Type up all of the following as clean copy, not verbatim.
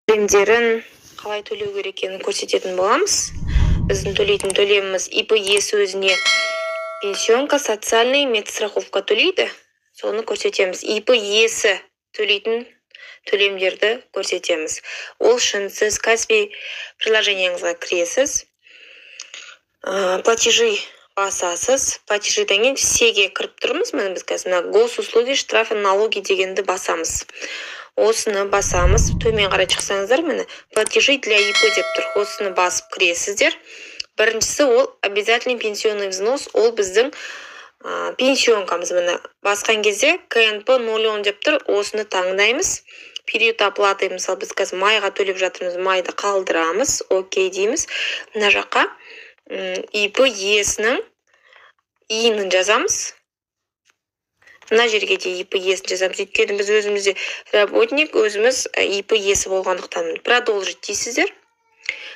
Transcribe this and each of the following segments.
төлемдерін қалай төлеу керек екенін көрсететін боламыз. Біздің төлейтін төлеміміз ИП-ес өзіне пенсионка, социальный медстраховка төлейді. Соны көрсетеміз. ИП-есі төлейтін төлемдерді көрсетеміз. Ол үшін сіз Каспи приложениеңізге кіресіз. Платежи басасыз. Платежидан кейін всеге кіріп тұрмыз. Біз қазір госуслуги, штрафы, налоги дегенді басамыз. Осыны басамыз. Төмен қарай шықсаңыздар, платежи для ИП деп тұр. Осыны басып кіресіздер. Біріншісі ол обязательный пенсионный взнос. Ол біздің пенсионкамыз. Басқан кезде КНП 0 деп тұр. Осыны таңдаймыз. Период оплаты, мысалы біз қазір майға төлеп жатырмыз. Майды қалдырамыз. Окей дейміз. Мына жаққа ИП-есінің иінін жазамыз. Мына жерге де ИП-есін жазамыз. Өйткені біз өзімізде работник, өзіміз ИП-есі болғандықтан. Продолжить дейсіздер.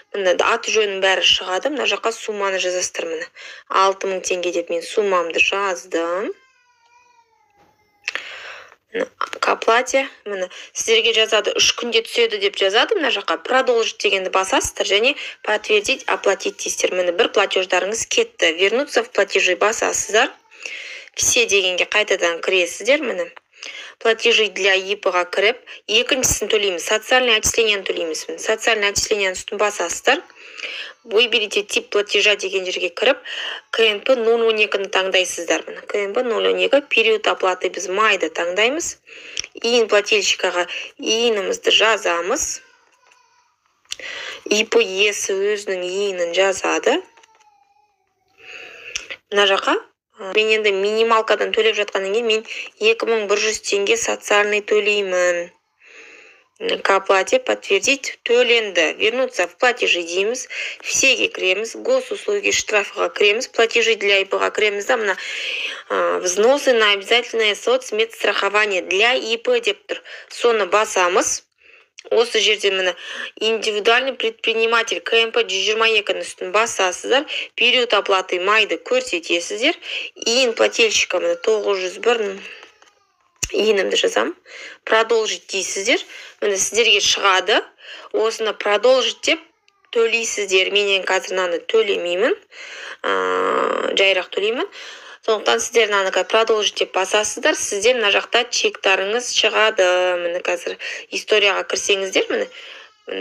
Аты жөнінің бәрі шығады. Мына жаққа сумманы жазасыздар. 6000 теңге деп мен суммамды жаздым. К оплате. Сіздерге жазады 3 күнде түседі деп жазады. Мына жаққа продолжить дегенді басасыздар және подтвердить, оплатить дейсіздер. Бір платеждарыңыз кетті. Вернуться в платежи басасыздар. Все дегенге қайтадан кіресіздер. Платежи для ИП-ға кіріп, екіншісін төлейміз. Социальный отчисленияны төлейміз. Социальный отчисленияны үстін басасыздар. Выберите тип платежа деген жерге кіріп, КНП 012-ні таңдайсыздар. КНП 012, период оплаты біз майды таңдаймыз. Иін плательщикаға иінімізді жазамыз. ИП-есі өзінің иінін жазады. Мына жаққа мен енді минималкадан төлеп жатқаннан кейін мен 2100 теңге социальный төлеймін. К оплате подтвердить төленді. Вернуться в платежи дейміз. Всеге кіреміз. Госуслуги, штрафыға кіреміз. Платежи для ИП-ға кіреміз. Взносы на обязательное соцмедстрахование для ИП деп тұр. Соны басамыз. Осы жерде индивидуальный предприниматель КМП 122-ні үстін басасыздар. Период оплаты майды көрсетесіздер. Иін плательщика 901 иінімді жазам. Продолжить дейсіздер. Сіздерге шығады. Осыны продолжить деп төлейсіздер. Менен қазір төлемеймін. Жайрақ төлеймін. Сондықтан сіздер продолжить деп басасыздар. Сіздер мына жақта чектарыңыз шығады. Қазір историяға кірсеңіздер,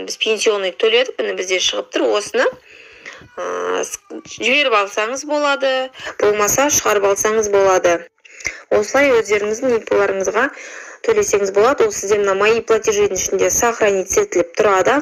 біз пенсионный төледік, бізде шығып тұр. Осыны жіберіп алсаңыз болады, болмаса шығарып алсаңыз болады. Осылай өздеріңіздің ИП-ларыңызға төлесеңіз болады. Ол сіздер мои платежидің ішінде сохранить етіліп тұрады.